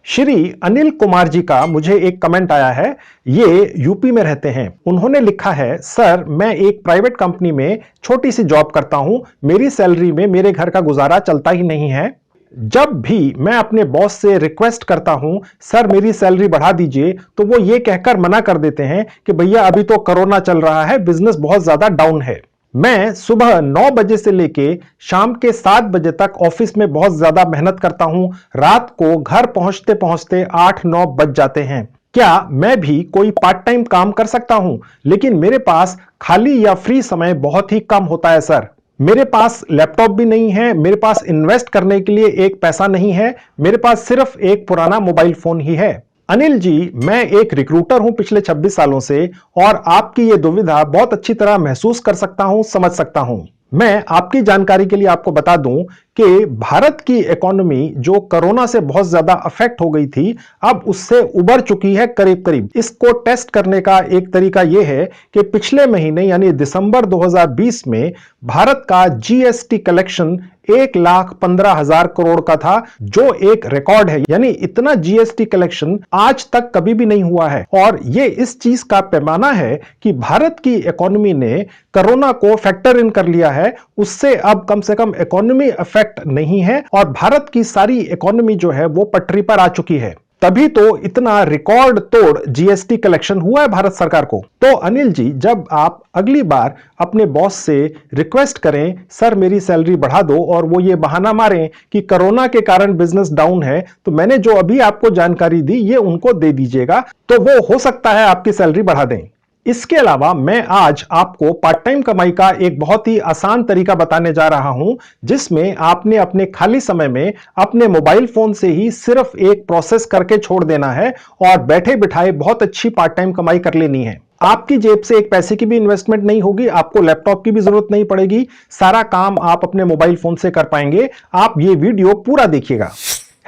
श्री अनिल कुमार जी का मुझे एक कमेंट आया है। ये यूपी में रहते हैं। उन्होंने लिखा है, सर मैं एक प्राइवेट कंपनी में छोटी सी जॉब करता हूं। मेरी सैलरी में मेरे घर का गुजारा चलता ही नहीं है। जब भी मैं अपने बॉस से रिक्वेस्ट करता हूं, सर मेरी सैलरी बढ़ा दीजिए, तो वो ये कहकर मना कर देते हैं कि भैया अभी तो कोरोना चल रहा है, बिजनेस बहुत ज्यादा डाउन है। मैं सुबह 9 बजे से लेके शाम के 7 बजे तक ऑफिस में बहुत ज्यादा मेहनत करता हूं। रात को घर पहुंचते पहुंचते 8-9 बज जाते हैं। क्या मैं भी कोई पार्ट टाइम काम कर सकता हूं? लेकिन मेरे पास खाली या फ्री समय बहुत ही कम होता है सर। मेरे पास लैपटॉप भी नहीं है, मेरे पास इन्वेस्ट करने के लिए एक पैसा नहीं है, मेरे पास सिर्फ एक पुराना मोबाइल फोन ही है। अनिल जी, मैं एक रिक्रूटर हूं पिछले 26 सालों से, और आपकी यह दुविधा बहुत अच्छी तरह महसूस कर सकता हूं, समझ सकता हूं। मैं आपकी जानकारी के लिए आपको बता दूं कि भारत की इकोनॉमी जो कोरोना से बहुत ज्यादा अफेक्ट हो गई थी, अब उससे उबर चुकी है करीब करीब। इसको टेस्ट करने का एक तरीका यह है कि पिछले महीने यानी दिसंबर 2020 में भारत का जीएसटी कलेक्शन 1,15,000 करोड़ का था, जो एक रिकॉर्ड है। यानी इतना जीएसटी कलेक्शन आज तक कभी भी नहीं हुआ है। और यह इस चीज का पैमाना है कि भारत की इकोनॉमी ने कोरोना को फैक्टर इन कर लिया है। उससे अब कम से कम इकोनॉमी अफेक्ट नहीं है और भारत की सारी इकोनॉमी जो है वो पटरी पर आ चुकी है। तभी तो इतना रिकॉर्ड तोड़ जीएसटी कलेक्शन हुआ है भारत सरकार को। तो अनिल जी, जब आप अगली बार अपने बॉस से रिक्वेस्ट करें, सर मेरी सैलरी बढ़ा दो, और वो ये बहाना मारें कि कोरोना के कारण बिजनेस डाउन है, तो मैंने जो अभी आपको जानकारी दी ये उनको दे दीजिएगा, तो वो हो सकता है आपकी सैलरी बढ़ा दें। इसके अलावा मैं आज आपको पार्ट टाइम कमाई का एक बहुत ही आसान तरीका बताने जा रहा हूं, जिसमें आपने अपने खाली समय में अपने मोबाइल फोन से ही सिर्फ एक प्रोसेस करके छोड़ देना है और बैठे बिठाए बहुत अच्छी पार्ट टाइम कमाई कर लेनी है। आपकी जेब से एक पैसे की भी इन्वेस्टमेंट नहीं होगी, आपको लैपटॉप की भी जरूरत नहीं पड़ेगी, सारा काम आप अपने मोबाइल फोन से कर पाएंगे। आप ये वीडियो पूरा देखिएगा।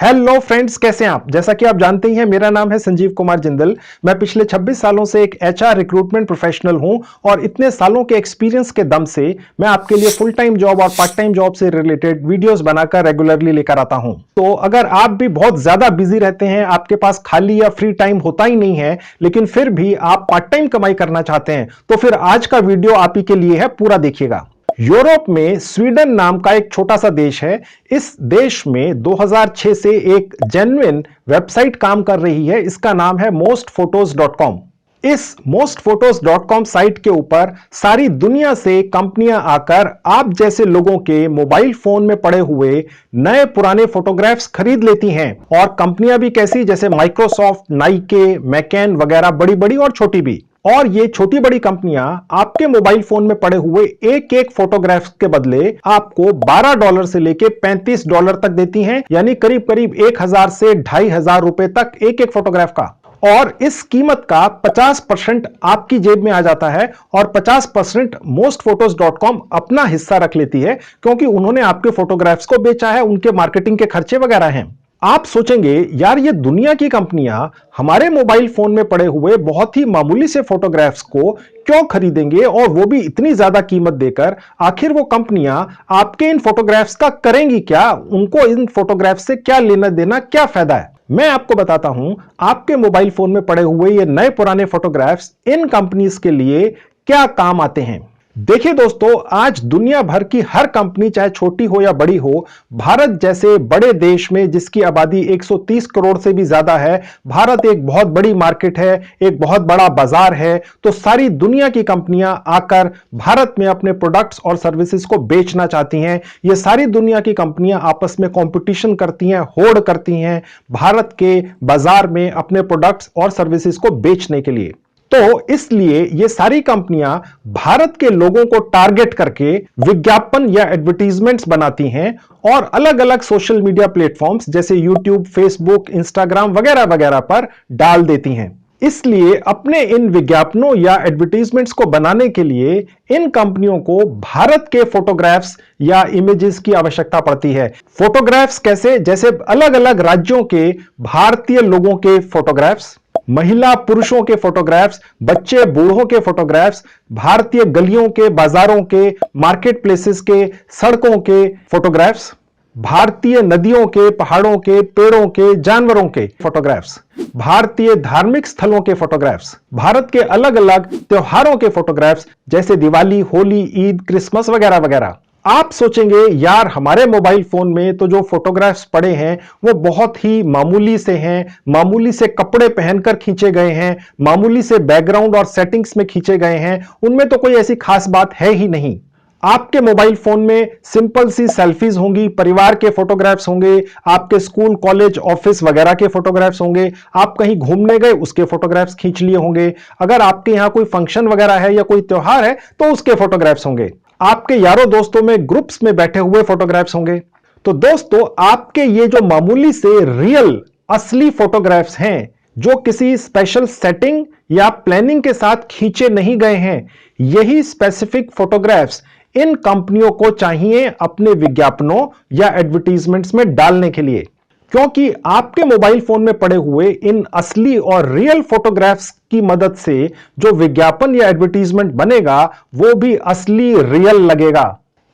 हेलो फ्रेंड्स, कैसे हैं आप? जैसा कि आप जानते ही हैं, मेरा नाम है संजीव कुमार जिंदल। मैं पिछले 26 सालों से एक एचआर रिक्रूटमेंट प्रोफेशनल हूं, और इतने सालों के एक्सपीरियंस के दम से मैं आपके लिए फुल टाइम जॉब और पार्ट टाइम जॉब से रिलेटेड वीडियोस बनाकर रेगुलरली लेकर आता हूं। तो अगर आप भी बहुत ज्यादा बिजी रहते हैं, आपके पास खाली या फ्री टाइम होता ही नहीं है, लेकिन फिर भी आप पार्ट टाइम कमाई करना चाहते हैं, तो फिर आज का वीडियो आप ही के लिए है, पूरा देखिएगा। यूरोप में स्वीडन नाम का एक छोटा सा देश है। इस देश में 2006 से एक जेन्युइन वेबसाइट काम कर रही है। इसका नाम है mostphotos.com। इस mostphotos.com साइट के ऊपर सारी दुनिया से कंपनियां आकर आप जैसे लोगों के मोबाइल फोन में पड़े हुए नए पुराने फोटोग्राफ्स खरीद लेती हैं। और कंपनियां भी कैसी, जैसे माइक्रोसॉफ्ट, नाइके, मैकेन वगैरह, बड़ी बड़ी और छोटी भी। और ये छोटी बड़ी कंपनियां आपके मोबाइल फोन में पड़े हुए एक एक फोटोग्राफ्स के बदले आपको $12 से लेके $35 तक देती हैं, यानी करीब करीब 1,000 से 2,500 रुपए तक एक एक फोटोग्राफ का। और इस कीमत का 50% आपकी जेब में आ जाता है, और 50% mostphotos.com अपना हिस्सा रख लेती है, क्योंकि उन्होंने आपके फोटोग्राफ्स को बेचा है, उनके मार्केटिंग के खर्चे वगैरह हैं। आप सोचेंगे, यार ये दुनिया की कंपनियां हमारे मोबाइल फोन में पड़े हुए बहुत ही मामूली से फोटोग्राफ्स को क्यों खरीदेंगे, और वो भी इतनी ज्यादा कीमत देकर? आखिर वो कंपनियां आपके इन फोटोग्राफ्स का करेंगी क्या? उनको इन फोटोग्राफ्स से क्या लेना देना, क्या फायदा है? मैं आपको बताता हूं, आपके मोबाइल फोन में पड़े हुए ये नए पुराने फोटोग्राफ्स इन कंपनीज के लिए क्या काम आते हैं। देखिए दोस्तों, आज दुनिया भर की हर कंपनी, चाहे छोटी हो या बड़ी हो, भारत जैसे बड़े देश में जिसकी आबादी 130 करोड़ से भी ज्यादा है, भारत एक बहुत बड़ी मार्केट है, एक बहुत बड़ा बाजार है, तो सारी दुनिया की कंपनियां आकर भारत में अपने प्रोडक्ट्स और सर्विसेज को बेचना चाहती हैं। ये सारी दुनिया की कंपनियां आपस में कंपटीशन करती हैं, होड़ करती हैं भारत के बाजार में अपने प्रोडक्ट्स और सर्विसेज को बेचने के लिए। तो इसलिए ये सारी कंपनियां भारत के लोगों को टारगेट करके विज्ञापन या एडवर्टीजमेंट्स बनाती हैं, और अलग अलग सोशल मीडिया प्लेटफॉर्म्स जैसे यूट्यूब, फेसबुक, इंस्टाग्राम वगैरह वगैरह पर डाल देती हैं। इसलिए अपने इन विज्ञापनों या एडवर्टीजमेंट्स को बनाने के लिए इन कंपनियों को भारत के फोटोग्राफ्स या इमेजेस की आवश्यकता पड़ती है। फोटोग्राफ्स कैसे? जैसे अलग अलग राज्यों के भारतीय लोगों के फोटोग्राफ्स, महिला पुरुषों के फोटोग्राफ्स, बच्चे बूढ़ों के फोटोग्राफ्स, भारतीय गलियों के, बाजारों के, मार्केट प्लेसेस के, सड़कों के फोटोग्राफ्स, भारतीय नदियों के, पहाड़ों के, पेड़ों के, जानवरों के फोटोग्राफ्स, भारतीय धार्मिक स्थलों के फोटोग्राफ्स, भारत के अलग अलग त्योहारों के फोटोग्राफ्स जैसे दिवाली, होली, ईद, क्रिसमस वगैरह वगैरह। आप सोचेंगे यार हमारे मोबाइल फोन में तो जो फोटोग्राफ्स पड़े हैं वो बहुत ही मामूली से हैं, मामूली से कपड़े पहनकर खींचे गए हैं, मामूली से बैकग्राउंड और सेटिंग्स में खींचे गए हैं, उनमें तो कोई ऐसी खास बात है ही नहीं। आपके मोबाइल फोन में सिंपल सी सेल्फीज होंगी, परिवार के फोटोग्राफ्स होंगे, आपके स्कूल, कॉलेज, ऑफिस वगैरह के फोटोग्राफ्स होंगे, आप कहीं घूमने गए उसके फोटोग्राफ्स खींच लिए होंगे, अगर आपके यहां कोई फंक्शन वगैरह है या कोई त्योहार है तो उसके फोटोग्राफ्स होंगे, आपके यारों दोस्तों में ग्रुप्स में बैठे हुए फोटोग्राफ्स होंगे। तो दोस्तों आपके ये जो मामूली से रियल असली फोटोग्राफ्स हैं जो किसी स्पेशल सेटिंग या प्लानिंग के साथ खींचे नहीं गए हैं, यही स्पेसिफिक फोटोग्राफ्स इन कंपनियों को चाहिए अपने विज्ञापनों या एडवर्टाइजमेंट्स में डालने के लिए, क्योंकि आपके मोबाइल फोन में पड़े हुए इन असली और रियल फोटोग्राफ्स की मदद से जो विज्ञापन या एडवर्टाइजमेंट बनेगा वो भी असली रियल लगेगा।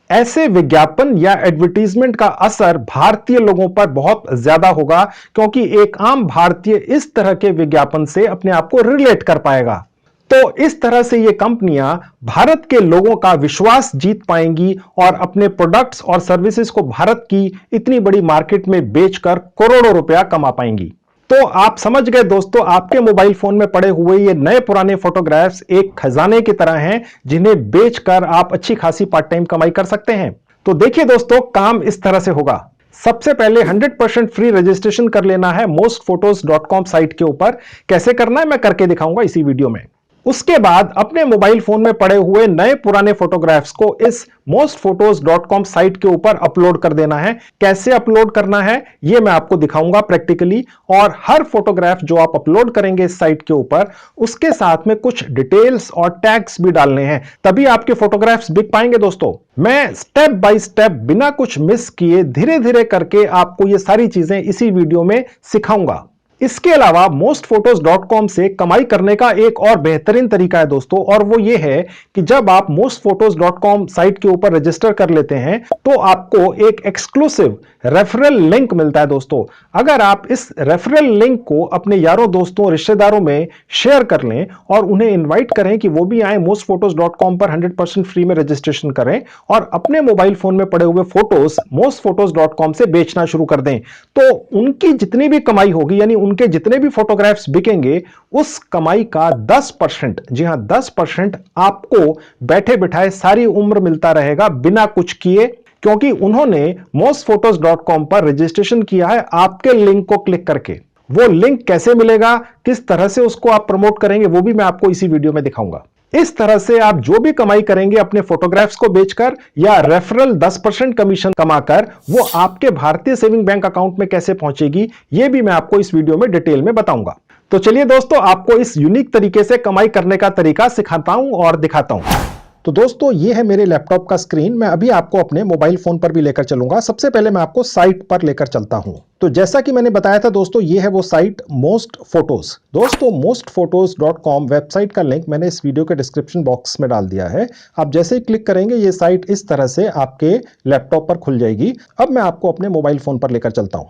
ऐसे विज्ञापन या एडवर्टाइजमेंट का असर भारतीय लोगों पर बहुत ज्यादा होगा, क्योंकि एक आम भारतीय इस तरह के विज्ञापन से अपने आप को रिलेट कर पाएगा। तो इस तरह से ये कंपनियां भारत के लोगों का विश्वास जीत पाएंगी और अपने प्रोडक्ट्स और सर्विसेज को भारत की इतनी बड़ी मार्केट में बेचकर करोड़ों रुपया कमा पाएंगी। तो आप समझ गए दोस्तों, आपके मोबाइल फोन में पड़े हुए ये नए पुराने फोटोग्राफ्स एक खजाने की तरह हैं जिन्हें बेचकर आप अच्छी खासी पार्ट टाइम कमाई कर सकते हैं। तो देखिए दोस्तों, काम इस तरह से होगा। सबसे पहले 100% फ्री रजिस्ट्रेशन कर लेना है mostphotos.com साइट के ऊपर। कैसे करना है मैं करके दिखाऊंगा इसी वीडियो में। उसके बाद अपने मोबाइल फोन में पड़े हुए नए पुराने फोटोग्राफ्स को इस mostphotos.com साइट के ऊपर अपलोड कर देना है। कैसे अपलोड करना है यह मैं आपको दिखाऊंगा प्रैक्टिकली, और हर फोटोग्राफ जो आप अपलोड करेंगे इस साइट के ऊपर उसके साथ में कुछ डिटेल्स और टैग्स भी डालने हैं, तभी आपके फोटोग्राफ्स बिक पाएंगे। दोस्तों मैं स्टेप बाय स्टेप बिना कुछ मिस किए धीरे धीरे करके आपको ये सारी चीजें इसी वीडियो में सिखाऊंगा। इसके अलावा mostphotos.com से कमाई करने का एक और बेहतरीन तरीका है दोस्तों, और वो ये है कि जब आप mostphotos.com साइट के ऊपर रजिस्टर कर लेते हैं तो आपको एक एक्सक्लूसिव रेफरल लिंक मिलता है। दोस्तों अगर आप इस रेफरल लिंक को अपने यारों दोस्तों रिश्तेदारों में शेयर कर लें और उन्हें इन्वाइट करें कि वो भी आए mostphotos.com पर 100% फ्री में रजिस्ट्रेशन करें और अपने मोबाइल फोन में पड़े हुए फोटोज mostphotos.com से बेचना शुरू कर दें, तो उनकी जितनी भी कमाई होगी, यानी उनके जितने भी फोटोग्राफ्स बिकेंगे, उस कमाई का 10%, जी हां 10% आपको बैठे बिठाए सारी उम्र मिलता रहेगा बिना कुछ किए, क्योंकि उन्होंने mostphotos.com पर रजिस्ट्रेशन किया है आपके लिंक को क्लिक करके। वो लिंक कैसे मिलेगा, किस तरह से उसको आप प्रमोट करेंगे, वो भी मैं आपको इसी वीडियो में दिखाऊंगा। इस तरह से आप जो भी कमाई करेंगे अपने फोटोग्राफ्स को बेचकर या रेफरल 10% कमीशन कमाकर, वो आपके भारतीय सेविंग बैंक अकाउंट में कैसे पहुंचेगी ये भी मैं आपको इस वीडियो में डिटेल में बताऊंगा। तो चलिए दोस्तों, आपको इस यूनिक तरीके से कमाई करने का तरीका सिखाता हूं और दिखाता हूं। तो दोस्तों ये है मेरे लैपटॉप का स्क्रीन, मैं अभी आपको अपने मोबाइल फोन पर भी लेकर चलूंगा। सबसे पहले मैं आपको साइट पर लेकर चलता हूं। तो जैसा कि मैंने बताया था दोस्तों, ये है वो साइट मोस्ट फोटोज। दोस्तों mostphotos.com वेबसाइट का लिंक मैंने इस वीडियो के डिस्क्रिप्शन बॉक्स में डाल दिया है। आप जैसे ही क्लिक करेंगे ये साइट इस तरह से आपके लैपटॉप पर खुल जाएगी। अब मैं आपको अपने मोबाइल फोन पर लेकर चलता हूं।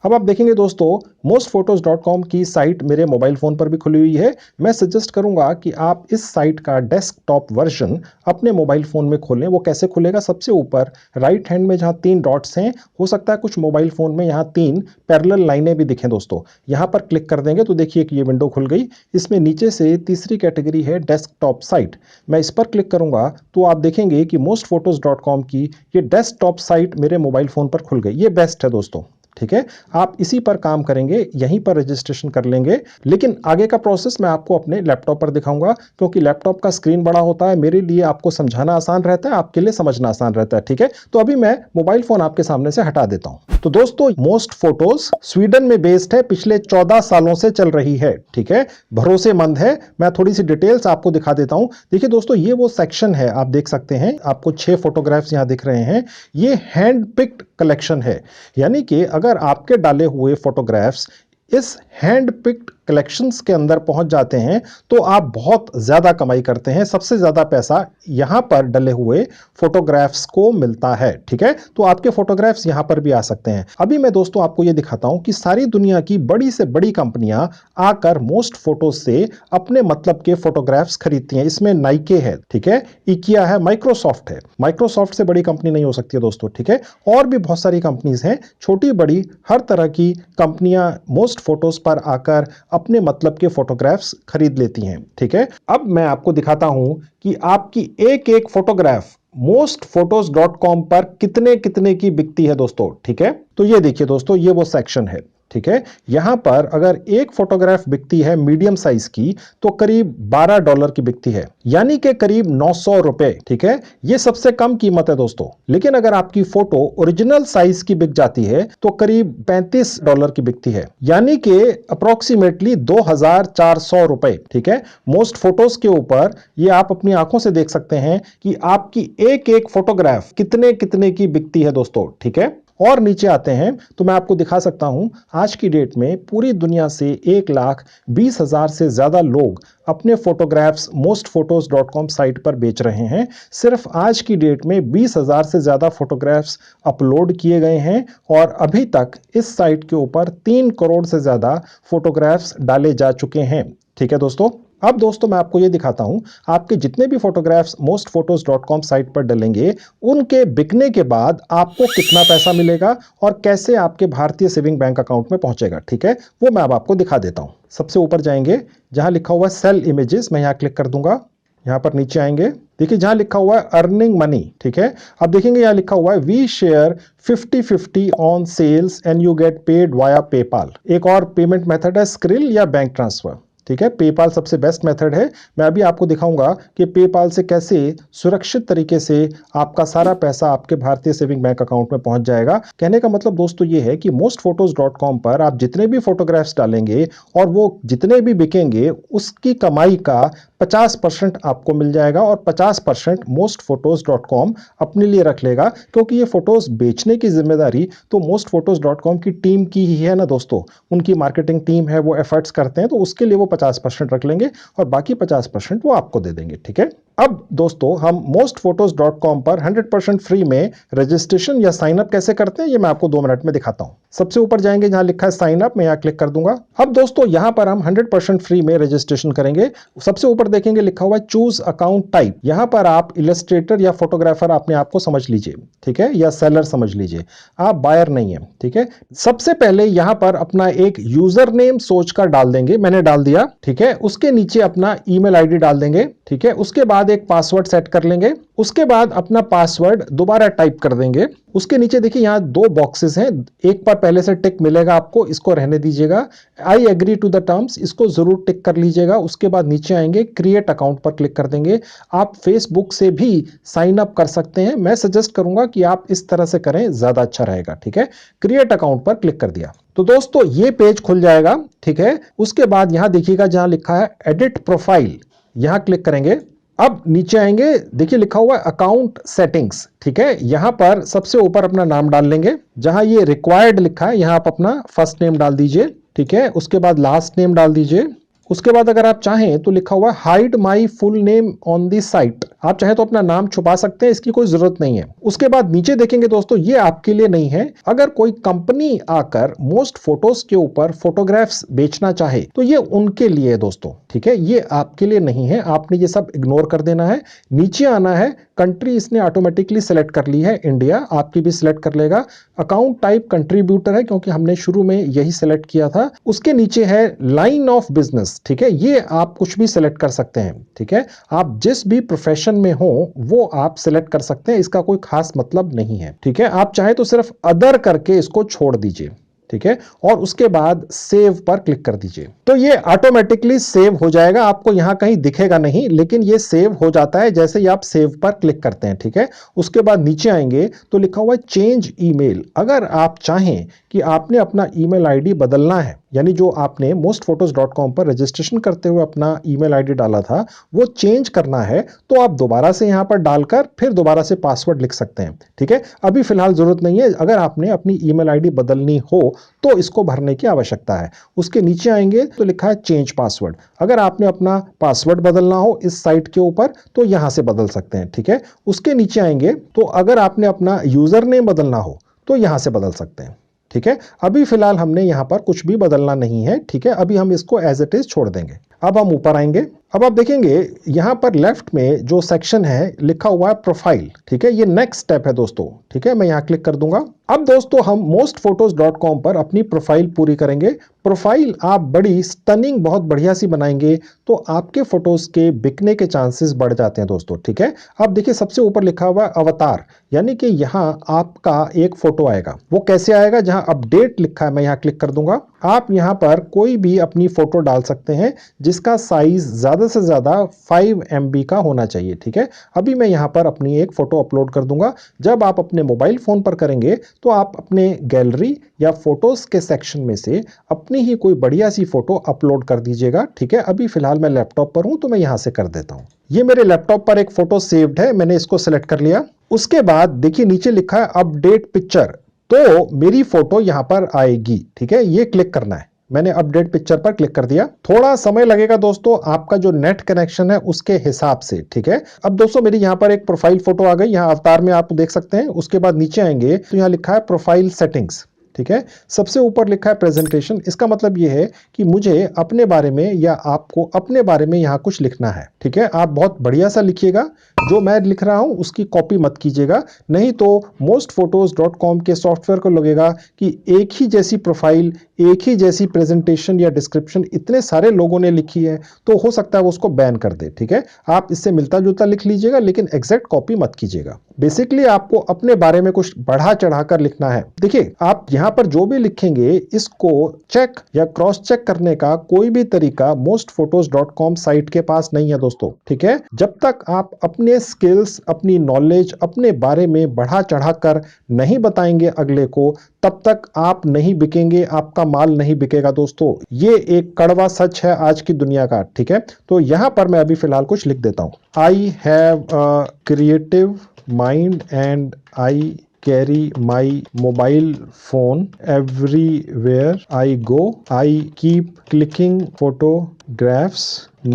अब आप देखेंगे दोस्तों mostphotos.com की साइट मेरे मोबाइल फोन पर भी खुली हुई है। मैं सजेस्ट करूंगा कि आप इस साइट का डेस्कटॉप वर्जन अपने मोबाइल फोन में खोलें। वो कैसे खुलेगा, सबसे ऊपर राइट हैंड में जहां 3 डॉट्स हैं, हो सकता है कुछ मोबाइल फोन में यहां 3 पैरेलल लाइनें भी दिखें दोस्तों, यहां पर क्लिक कर देंगे तो देखिए कि ये विंडो खुल गई। इसमें नीचे से तीसरी कैटेगरी है डेस्कटॉप साइट। मैं इस पर क्लिक करूंगा तो आप देखेंगे कि mostphotos.com की ये डेस्कटॉप साइट मेरे मोबाइल फोन पर खुल गई। ये बेस्ट है दोस्तों, ठीक है। आप इसी पर काम करेंगे, यहीं पर रजिस्ट्रेशन कर लेंगे, लेकिन आगे का प्रोसेस मैं आपको अपने लैपटॉप पर दिखाऊंगा, क्योंकि लैपटॉप का स्क्रीन बड़ा होता है। मेरे लिए आपको समझाना आसान रहता है, आपके लिए समझना आसान रहता है, ठीक है। तो अभी मैं मोबाइल फोन आपके सामने से हटा देता हूं। तो दोस्तों मोस्ट फोटोज स्वीडन में बेस्ड है, पिछले 14 सालों से चल रही है, ठीक है, भरोसेमंद है। मैं थोड़ी सी डिटेल्स आपको दिखा देता हूं। देखिए दोस्तों ये वो सेक्शन है, आप देख सकते हैं, आपको 6 फोटोग्राफ्स यहां दिख रहे हैं। ये हैंड पिक्ड कलेक्शन है, यानी कि अगर आपके डाले हुए फोटोग्राफ्स इस हैंड पिक्ड कलेक्शंस के अंदर पहुंच जाते हैं तो आप बहुत ज्यादा कमाई करते हैं। सबसे ज्यादा पैसा यहां पर डले हुए फोटोग्राफ्स को मिलता है। ठीक है, तो आपके फोटोग्राफ्स यहां पर भी आ सकते हैं। अभी मैं दोस्तों आपको यह दिखाता हूं कि सारी दुनिया की बड़ी से बड़ी कंपनियां आकर मोस्ट फोटोज से अपने मतलब के फोटोग्राफ्स खरीदती हैं। इसमें नाइके है, ठीक है, इकिया है, माइक्रोसॉफ्ट है। माइक्रोसॉफ्ट से बड़ी कंपनी नहीं हो सकती है दोस्तों। ठीक है, और भी बहुत सारी कंपनीज हैं, छोटी बड़ी हर तरह की कंपनियां मोस्ट फोटोज पर आकर अपने मतलब के फोटोग्राफ्स खरीद लेती हैं। ठीक है, अब मैं आपको दिखाता हूं कि आपकी एक एक फोटोग्राफ mostphotos.com पर कितने कितने की बिकती है दोस्तों। ठीक है, तो ये देखिए दोस्तों, ये वो सेक्शन है। ठीक है, यहां पर अगर एक फोटोग्राफ बिकती है मीडियम साइज की तो करीब $12 की बिकती है, यानी कि करीब 900 रुपए। ठीक है, ये सबसे कम कीमत है दोस्तों। लेकिन अगर आपकी फोटो ओरिजिनल साइज की बिक जाती है तो करीब $35 की बिकती है, यानी कि अप्रोक्सीमेटली 2400 रुपए। ठीक है, मोस्ट फोटोज के ऊपर ये आप अपनी आंखों से देख सकते हैं कि आपकी एक एक फोटोग्राफ कितने कितने की बिकती है दोस्तों। ठीक है, और नीचे आते हैं तो मैं आपको दिखा सकता हूं, आज की डेट में पूरी दुनिया से 1,20,000 से ज्यादा लोग अपने फोटोग्राफ्स mostphotos.com साइट पर बेच रहे हैं। सिर्फ आज की डेट में 20,000 से ज्यादा फोटोग्राफ्स अपलोड किए गए हैं और अभी तक इस साइट के ऊपर 3 करोड़ से ज्यादा फोटोग्राफ्स डाले जा चुके हैं। ठीक है दोस्तों, अब दोस्तों मैं आपको यह दिखाता हूं, आपके जितने भी फोटोग्राफ्स mostphotos.com साइट पर डलेंगे उनके बिकने के बाद आपको कितना पैसा मिलेगा और कैसे आपके भारतीय सेविंग बैंक अकाउंट में पहुंचेगा। ठीक है, वो मैं अब आपको दिखा देता हूं। सबसे ऊपर जाएंगे, जहां लिखा हुआ है सेल इमेजेस, मैं यहां क्लिक कर दूंगा। यहां पर नीचे आएंगे, देखिए जहां लिखा हुआ है अर्निंग मनी। ठीक है, अब देखेंगे यहां लिखा हुआ है we share 50-50 on sales and you get paid via PayPal. एक और पेमेंट मेथड है स्क्रिल या बैंक ट्रांसफर। ठीक है, पेपाल सबसे बेस्ट मेथड है। मैं अभी आपको दिखाऊंगा कि पेपाल से कैसे सुरक्षित तरीके से आपका सारा पैसा आपके भारतीय सेविंग बैंक अकाउंट में पहुंच जाएगा। कहने का मतलब दोस्तों ये है कि mostphotos.com पर आप जितने भी फोटोग्राफ्स डालेंगे और वो जितने भी बिकेंगे उसकी कमाई का 50% आपको मिल जाएगा और 50% mostphotos.com अपने लिए रख लेगा, क्योंकि ये फोटोज बेचने की जिम्मेदारी तो mostphotos.com की टीम की ही है ना दोस्तों। उनकी मार्केटिंग टीम है, वो एफर्ट्स करते हैं, तो उसके लिए वो 50% रख लेंगे और बाकी 50% वो आपको दे देंगे। ठीक है, अब दोस्तों हम mostphotos.com पर 100% फ्री में रजिस्ट्रेशन या साइन अप कैसे करते हैं ये मैं आपको 2 मिनट में दिखाता हूं। सबसे ऊपर जाएंगे, जहां लिखा है साइन अप, मैं यहां क्लिक कर दूंगा। अब दोस्तों यहां पर हम 100% फ्री में रजिस्ट्रेशन करेंगे। सबसे ऊपर देखेंगे लिखा हुआ है चूज अकाउंट टाइप। यहां पर आप इलस्ट्रेटर या फोटोग्राफर अपने आप को समझ लीजिए, ठीक है, या सेलर समझ लीजिए, आप बायर नहीं है। ठीक है, सबसे पहले यहां पर अपना एक यूजर नेम सोचकर डाल देंगे, मैंने डाल दिया। ठीक है, उसके नीचे अपना ईमेल आईडी डाल देंगे। ठीक है, उसके बाद एक पासवर्ड सेट कर लेंगे। उसके बाद अपना पासवर्ड दोबारा टाइप कर देंगे। उसके नीचे देखिए यहां 2 बॉक्सेस हैं, एक पर पहले से टिक मिलेगा आपको, इसको रहने दीजिएगा। I agree to the terms, इसको जरूर टिक कर लीजिएगा। उसके बाद नीचे आएंगे, क्रिएट अकाउंट पर क्लिक कर देंगे। आप फेसबुक से भी साइन अप कर सकते हैं, मैं सजेस्ट करूंगा कि आप इस तरह से करें, ज्यादा अच्छा रहेगा। ठीक है, क्रिएट अकाउंट पर क्लिक कर दिया तो दोस्तों ये पेज खुल जाएगा। ठीक है, उसके बाद यहां देखिएगा जहां लिखा है एडिट प्रोफाइल, यहां क्लिक करेंगे। अब नीचे आएंगे, देखिए लिखा हुआ है अकाउंट सेटिंग्स। ठीक है, यहां पर सबसे ऊपर अपना नाम डाल लेंगे। जहां ये रिक्वायर्ड लिखा है यहां आप अपना फर्स्ट नेम डाल दीजिए। ठीक है, उसके बाद लास्ट नेम डाल दीजिए। उसके बाद अगर आप चाहें तो लिखा हुआ है hide my full name on the site, आप चाहें तो अपना नाम छुपा सकते हैं, इसकी कोई जरूरत नहीं है। उसके बाद नीचे देखेंगे दोस्तों, ये आपके लिए नहीं है। अगर कोई कंपनी आकर मोस्ट फोटोज के ऊपर फोटोग्राफ्स बेचना चाहे तो ये उनके लिए है दोस्तों। ठीक है, ये आपके लिए नहीं है, आपने ये सब इग्नोर कर देना है। नीचे आना है, कंट्री इसने ऑटोमेटिकली सेलेक्ट कर ली है, इंडिया, आपकी भी सिलेक्ट कर लेगा। अकाउंट टाइप कंट्रीब्यूटर है, क्योंकि हमने शुरू में यही सिलेक्ट किया था। उसके नीचे है लाइन ऑफ बिजनेस। ठीक है, ये आप कुछ भी सिलेक्ट कर सकते हैं। ठीक है, आप जिस भी प्रोफेशन में हो वो आप सिलेक्ट कर सकते हैं, इसका कोई खास मतलब नहीं है। ठीक है, आप चाहे तो सिर्फ अदर करके इसको छोड़ दीजिए। ठीक है, और उसके बाद सेव पर क्लिक कर दीजिए तो ये ऑटोमेटिकली सेव हो जाएगा। आपको यहां कहीं दिखेगा नहीं, लेकिन ये सेव हो जाता है जैसे ही आप सेव पर क्लिक करते हैं। ठीक है, उसके बाद नीचे आएंगे तो लिखा हुआ है चेंज ईमेल। अगर आप चाहें कि कि आपने अपना ईमेल आईडी बदलना है, यानी जो आपने mostphotos.com पर रजिस्ट्रेशन करते हुए अपना ईमेल आईडी डाला था वो चेंज करना है, तो आप दोबारा से यहां पर डालकर फिर दोबारा से पासवर्ड लिख सकते हैं। ठीक है, अभी फिलहाल जरूरत नहीं है। अगर आपने अपनी ईमेल आईडी बदलनी हो तो इसको भरने की आवश्यकता है। उसके नीचे आएंगे तो लिखा है चेंज पासवर्ड। अगर आपने अपना पासवर्ड बदलना हो इस साइट के ऊपर तो यहां से बदल सकते हैं। ठीक है, उसके नीचे आएंगे तो अगर आपने अपना यूजर नेम बदलना हो तो यहां से बदल सकते हैं। ठीक है, अभी फिलहाल हमने यहां पर कुछ भी बदलना नहीं है। ठीक है, अभी हम इसको एज इट इज छोड़ देंगे। अब हम ऊपर आएंगे। अब आप देखेंगे यहां पर लेफ्ट में जो सेक्शन है लिखा हुआ है प्रोफाइल। ठीक है, ये नेक्स्ट स्टेप है दोस्तों। ठीक है, मैं यहां क्लिक कर दूंगा। अब दोस्तों हम mostphotos.com पर अपनी प्रोफाइल पूरी करेंगे। प्रोफाइल आप बड़ी स्टनिंग बहुत बढ़िया सी बनाएंगे तो आपके फोटोज के बिकने के चांसेस बढ़ जाते हैं दोस्तों। ठीक है, अब देखिए सबसे ऊपर लिखा हुआ है अवतार, यानी कि यहां आपका एक फोटो आएगा। वो कैसे आएगा? जहां अपडेट लिखा है मैं यहां क्लिक कर दूंगा। आप यहां पर कोई भी अपनी फोटो डाल सकते हैं जिसका साइज ज्यादा से ज्यादा 5 MB का होना चाहिए। ठीक है, अभी मैं यहां पर अपनी एक फोटो अपलोड कर दूंगा। जब आप अपने मोबाइल फोन पर करेंगे तो आप अपने गैलरी या फोटोज के सेक्शन में से अपनी ही कोई बढ़िया सी फोटो अपलोड कर दीजिएगा। ठीक है, अभी फिलहाल मैं लैपटॉप पर हूं तो मैं यहां से कर देता हूं। ये मेरे लैपटॉप पर एक फोटो सेव्ड है, मैंने इसको सिलेक्ट कर लिया। उसके बाद देखिए नीचे लिखा है अपडेट पिक्चर, तो मेरी फोटो यहां पर आएगी। ठीक है, ये क्लिक करना है। मैंने अपडेट पिक्चर पर क्लिक कर दिया। थोड़ा समय लगेगा दोस्तों आपका जो नेट कनेक्शन है उसके हिसाब से। ठीक है, अब दोस्तों मेरी यहां पर एक प्रोफाइल फोटो आ गई, यहां अवतार में आप देख सकते हैं। उसके बाद नीचे आएंगे तो यहां लिखा है प्रोफाइल सेटिंग्स। ठीक है, सबसे ऊपर लिखा है प्रेजेंटेशन। इसका मतलब यह है कि मुझे अपने बारे में या आपको अपने बारे में यहां कुछ लिखना है। ठीक है, आप बहुत बढ़िया सा लिखिएगा। जो मैं लिख रहा हूं उसकी कॉपी मत कीजिएगा, नहीं तो mostphotos.com के सॉफ्टवेयर को लगेगा कि एक ही जैसी प्रोफाइल, एक ही जैसी प्रेजेंटेशन या डिस्क्रिप्शन इतने सारे लोगों ने लिखी है तो हो सकता है वो उसको बैन कर दे। ठीक है, आप इससे मिलता जुलता लिख लीजिएगा लेकिन एग्जैक्ट कॉपी मत कीजिएगा। बेसिकली आपको अपने बारे में कुछ बढ़ा चढ़ाकर लिखना है। देखिए आप यहां पर जो भी लिखेंगे इसको चेक या क्रॉस चेक करने का कोई भी तरीका mostphotos.com साइट के पास नहीं है दोस्तों। ठीक है, जब तक आप अपने स्किल्स, अपनी नॉलेज, अपने बारे में बढ़ा चढ़ाकर नहीं बताएंगे अगले को, तब तक आप नहीं बिकेंगे, आपका माल नहीं बिकेगा दोस्तों। ये एक कड़वा सच है आज की दुनिया का। ठीक है, तो यहां पर मैं अभी फिलहाल कुछ लिख देता हूं। I have a creative mind and I carry my mobile phone everywhere I go. I keep clicking photographs.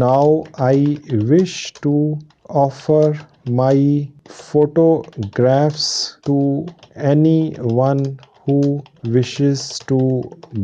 Now I wish to offer my photographs to anyone who wishes to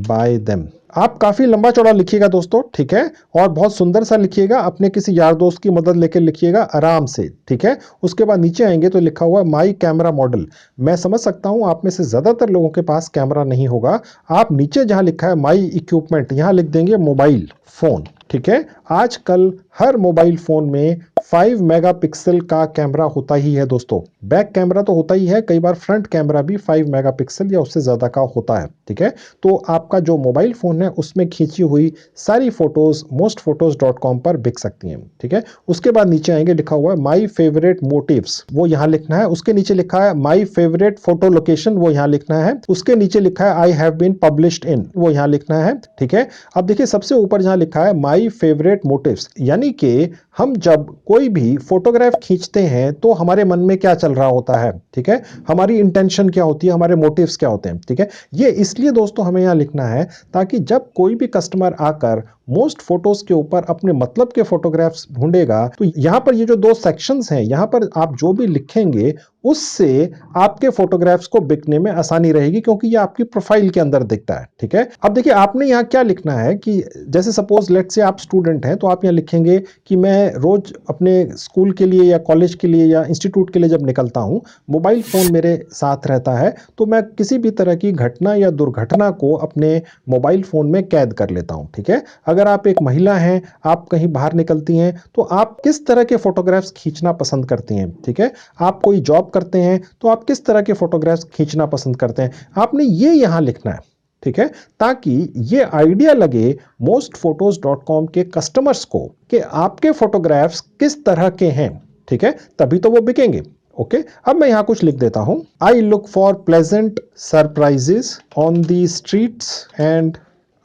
buy them. आप काफी लंबा चौड़ा लिखिएगा दोस्तों। ठीक है, और बहुत सुंदर सा लिखिएगा, अपने किसी यार दोस्त की मदद लेकर लिखिएगा आराम से। ठीक है, उसके बाद नीचे आएंगे तो लिखा हुआ है माई कैमरा मॉडल। मैं समझ सकता हूं आप में से ज्यादातर लोगों के पास कैमरा नहीं होगा। आप नीचे जहां लिखा है माई इक्विपमेंट यहां लिख देंगे मोबाइल फोन। ठीक है, आजकल हर मोबाइल फोन में 5 मेगापिक्सल का कैमरा होता ही है दोस्तों। बैक कैमरा तो होता ही है, कई बार फ्रंट कैमरा भी 5 मेगापिक्सल या उससे ज्यादा का होता है। ठीक है, तो आपका जो मोबाइल फोन है उसमें खींची हुई सारी फोटोज mostphotos.com पर बिक सकती हैं। ठीक है, उसके बाद नीचे आएंगे लिखा हुआ है माई फेवरेट मोटिव्स, वो यहां लिखना है। उसके नीचे लिखा है माई फेवरेट फोटो लोकेशन, वो यहां लिखना है। उसके नीचे लिखा है I have been published in, वो यहां लिखना है। ठीक है, अब देखिए सबसे ऊपर जहां लिखा है माई फेवरेट मोटिव्स, यानी कि हम जब कोई भी फोटोग्राफ खींचते हैं तो हमारे मन में क्या चल रहा होता है। ठीक है, हमारी इंटेंशन क्या होती है, हमारे मोटिव्स क्या होते हैं। ठीक है, ये इसलिए दोस्तों हमें यहां लिखना है ताकि जब कोई भी कस्टमर आकर मोस्ट फोटोज के ऊपर अपने मतलब के फोटोग्राफ्स ढूंढेगा तो यहां पर ये जो दो सेक्शंस हैं यहां पर आप जो भी लिखेंगे उससे आपके फोटोग्राफ्स को बिकने में आसानी रहेगी, क्योंकि ये आपकी प्रोफाइल के अंदर दिखता है। ठीक है, अब देखिए आपने यहां क्या लिखना है कि जैसे सपोज लेट से आप स्टूडेंट हैं तो आप यहां लिखेंगे कि मैं रोज अपने स्कूल के लिए या कॉलेज के लिए या इंस्टीट्यूट के लिए जब निकलता हूं मोबाइल फोन मेरे साथ रहता है तो मैं किसी भी तरह की घटना या दुर्घटना को अपने मोबाइल फोन में कैद कर लेता हूं। ठीक है, अगर आप एक महिला हैं, आप कहीं बाहर निकलती हैं तो आप किस तरह के फोटोग्राफ्स खींचना पसंद करती हैं। ठीक है, आप कोई जॉब करते हैं तो आप किस तरह के फोटोग्राफ्स खींचना पसंद करते हैं, आपने ये यहां लिखना है। ठीक है, ताकि ये आइडिया लगे mostphotos.com के कस्टमर्स को कि आपके फोटोग्राफ्स किस तरह के हैं। ठीक है, तभी तो वो बिकेंगे। ओके, अब मैं यहां कुछ लिख देता हूं, I look for pleasant surprises on the streets and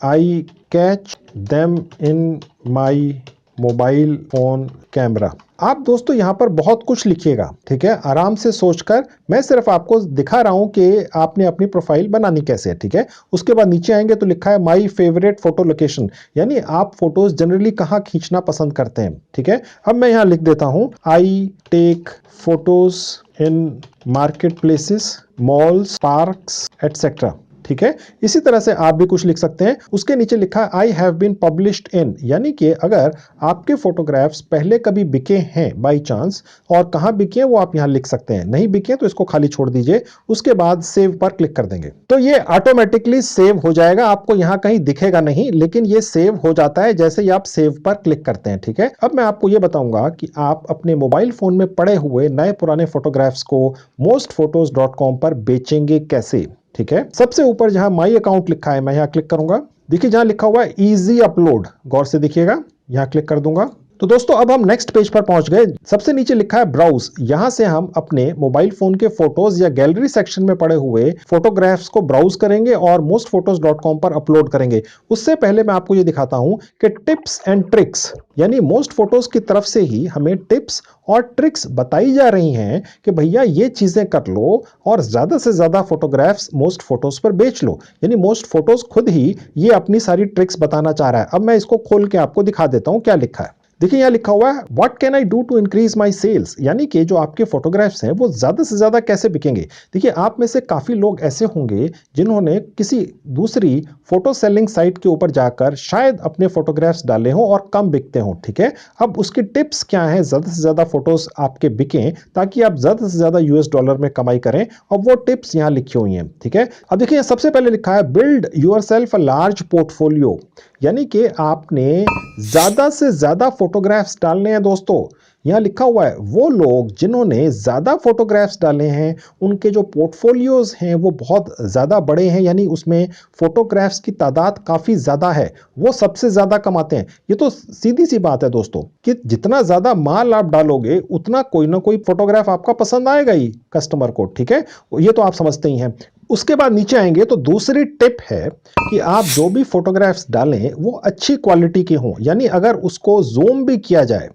I catch them in my mobile phone camera. आप दोस्तों यहां पर बहुत कुछ लिखिएगा, ठीक है, आराम से सोचकर। मैं सिर्फ आपको दिखा रहा हूं कि आपने अपनी प्रोफाइल बनानी कैसे है, ठीक है। उसके बाद नीचे आएंगे तो लिखा है माई फेवरेट फोटो लोकेशन, यानी आप फोटोज जनरली कहां खींचना पसंद करते हैं, ठीक है। अब मैं यहां लिख देता हूं, I take photos in market places, malls, parks etcetera, ठीक है। इसी तरह से आप भी कुछ लिख सकते हैं। उसके नीचे लिखा है I have been published in, यानी कि अगर आपके फोटोग्राफ्स पहले कभी बिके हैं बाय चांस, और कहां बिके हैं वो आप यहां लिख सकते हैं। नहीं बिके तो इसको खाली छोड़ दीजिए। उसके बाद सेव पर क्लिक कर देंगे तो ये ऑटोमेटिकली सेव हो जाएगा। आपको यहां कहीं दिखेगा नहीं, लेकिन ये सेव हो जाता है जैसे ही आप सेव पर क्लिक करते हैं, ठीक है। अब मैं आपको ये बताऊंगा कि आप अपने मोबाइल फोन में पड़े हुए नए पुराने फोटोग्राफ्स को mostphotos.com पर बेचेंगे कैसे, ठीक है। सबसे ऊपर जहां माई अकाउंट लिखा है, मैं यहां क्लिक करूंगा। देखिए जहां लिखा हुआ है इजी अपलोड, गौर से देखिएगा, यहां क्लिक कर दूंगा। तो दोस्तों अब हम नेक्स्ट पेज पर पहुंच गए। सबसे नीचे लिखा है ब्राउज, यहां से हम अपने मोबाइल फोन के फोटोज या गैलरी सेक्शन में पड़े हुए फोटोग्राफ्स को ब्राउज करेंगे और mostphotos.com पर अपलोड करेंगे। उससे पहले मैं आपको ये दिखाता हूं कि टिप्स एंड ट्रिक्स, यानी मोस्ट फोटोज की तरफ से ही हमें टिप्स और ट्रिक्स बताई जा रही हैं कि भैया ये चीजें कर लो और ज्यादा से ज्यादा फोटोग्राफ्स मोस्ट फोटोज पर बेच लो। यानी मोस्ट फोटोज खुद ही ये अपनी सारी ट्रिक्स बताना चाह रहा है। अब मैं इसको खोल के आपको दिखा देता हूं क्या लिखा है। देखिए यहाँ लिखा हुआ है what can I do to increase my sales, यानी कि जो आपके फोटोग्राफ्स हैं वो ज्यादा से ज्यादा कैसे बिकेंगे। देखिए आप में से काफी लोग ऐसे होंगे जिन्होंने किसी दूसरी फोटो सेलिंग साइट के ऊपर जाकर शायद अपने फोटोग्राफ्स डाले हों और कम बिकते हों, ठीक है। अब उसकी टिप्स क्या है ज्यादा से ज्यादा फोटोज आपके बिकें ताकि आप ज्यादा से ज्यादा US$ में कमाई करें, और वो टिप्स यहाँ लिखी हुई हैं, ठीक है। अब देखिए सबसे पहले लिखा है build yourself a large portfolio, यानी कि आपने ज्यादा से ज्यादा फोटोग्राफ्स डालने हैं दोस्तों। यहां लिखा हुआ है वो लोग जिन्होंने ज्यादा फोटोग्राफ्स डाले हैं उनके जो पोर्टफोलियोज हैं वो बहुत ज्यादा बड़े हैं, यानी उसमें फोटोग्राफ्स की तादाद काफी ज्यादा है, वो सबसे ज्यादा कमाते हैं। ये तो सीधी सी बात है दोस्तों कि जितना ज्यादा माल आप डालोगे उतना कोई ना कोई फोटोग्राफ आपका पसंद आएगा ही कस्टमर को, ठीक है। ये तो आप समझते ही हैं। उसके बाद नीचे आएंगे तो दूसरी टिप है कि आप जो भी फोटोग्राफ्स डालें वो अच्छी क्वालिटी के हों, यानी अगर उसको जूम भी किया जाए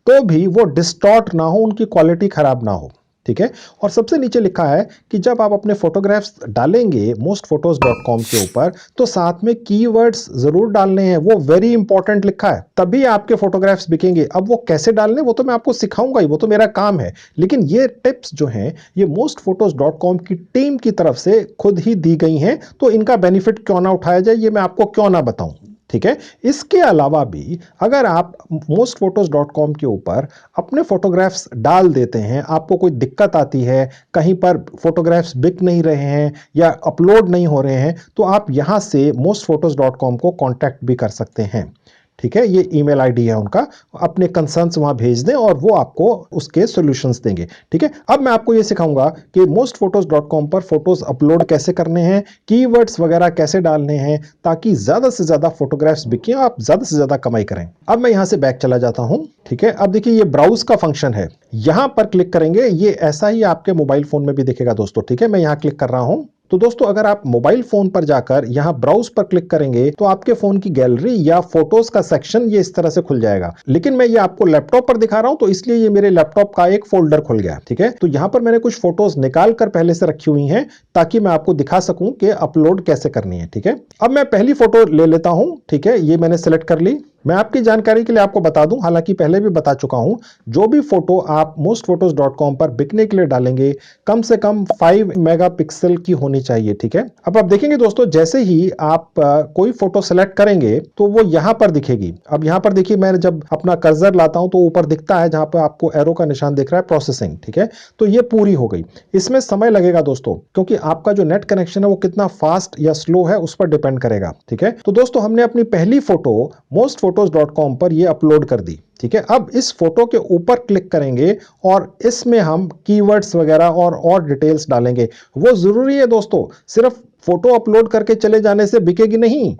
तो भी वो डिस्टॉर्ट ना हो, उनकी क्वालिटी खराब ना हो, ठीक है। और सबसे नीचे लिखा है कि जब आप अपने फोटोग्राफ्स डालेंगे mostphotos.com के ऊपर तो साथ में कीवर्ड्स जरूर डालने हैं, वो वेरी इंपॉर्टेंट लिखा है, तभी आपके फोटोग्राफ्स बिकेंगे। अब वो कैसे डालने वो तो मैं आपको सिखाऊंगा ही, वो तो मेरा काम है, लेकिन ये टिप्स जो हैं ये mostphotos.com की टीम की तरफ से खुद ही दी गई हैं, तो इनका बेनिफिट क्यों ना उठाया जाए, ये मैं आपको क्यों ना बताऊं, ठीक है। इसके अलावा भी अगर आप mostphotos.com के ऊपर अपने फोटोग्राफ्स डाल देते हैं, आपको कोई दिक्कत आती है, कहीं पर फोटोग्राफ्स बिक नहीं रहे हैं या अपलोड नहीं हो रहे हैं, तो आप यहां से mostphotos.com को कांटेक्ट भी कर सकते हैं, ठीक है। ये ईमेल आईडी है उनका, अपने कंसर्न्स वहां भेज दें और वो आपको उसके सॉल्यूशंस देंगे, ठीक है। अब मैं आपको ये सिखाऊंगा कि mostphotos.com पर फोटोज अपलोड कैसे करने हैं, कीवर्ड्स वगैरह कैसे डालने हैं ताकि ज्यादा से ज्यादा फोटोग्राफ्स बिकें, आप ज्यादा से ज्यादा कमाई करें। अब मैं यहां से बैक चला जाता हूं, ठीक है। अब देखिए ये ब्राउज का फंक्शन है, यहां पर क्लिक करेंगे, ये ऐसा ही आपके मोबाइल फोन में भी दिखेगा दोस्तों, ठीक है। मैं यहां क्लिक कर रहा हूं। तो दोस्तों अगर आप मोबाइल फोन पर जाकर यहां ब्राउज पर क्लिक करेंगे तो आपके फोन की गैलरी या फोटोज का सेक्शन ये इस तरह से खुल जाएगा, लेकिन मैं ये आपको लैपटॉप पर दिखा रहा हूं तो इसलिए ये मेरे लैपटॉप का एक फोल्डर खुल गया, ठीक है। तो यहां पर मैंने कुछ फोटोज निकाल कर पहले से रखी हुई हैं ताकि मैं आपको दिखा सकूं कि अपलोड कैसे करनी है, ठीक है। अब मैं पहली फोटो ले लेता हूं, ठीक है, ये मैंने सिलेक्ट कर ली। मैं आपकी जानकारी के लिए आपको बता दूं, हालांकि पहले भी बता चुका हूं, जो भी फोटो आप mostphotos.com पर बिकने के लिए डालेंगे कम से कम 5 मेगापिक्सल की होनी चाहिए, ठीक है। अब आप देखेंगे दोस्तों जैसे ही आप कोई फोटो सेलेक्ट करेंगे तो वो यहां पर दिखेगी। अब यहां पर देखिए मैं जब अपना कर्सर लाता हूं तो ऊपर दिखता है, जहां पर आपको एरो का निशान दिख रहा है, प्रोसेसिंग, ठीक है। तो ये पूरी हो गई। इसमें समय लगेगा दोस्तों, क्योंकि आपका जो नेट कनेक्शन है वो कितना फास्ट या स्लो है उस पर डिपेंड करेगा, ठीक है। तो दोस्तों हमने अपनी पहली फोटो mostphotos.com पर ये अपलोड कर दी, ठीक है। अब इस फोटो के ऊपर क्लिक करेंगे और इसमें हम कीवर्ड्स वगैरह और डिटेल्स डालेंगे। वो जरूरी है दोस्तों, सिर्फ फोटो अपलोड करके चले जाने से बिकेगी नहीं,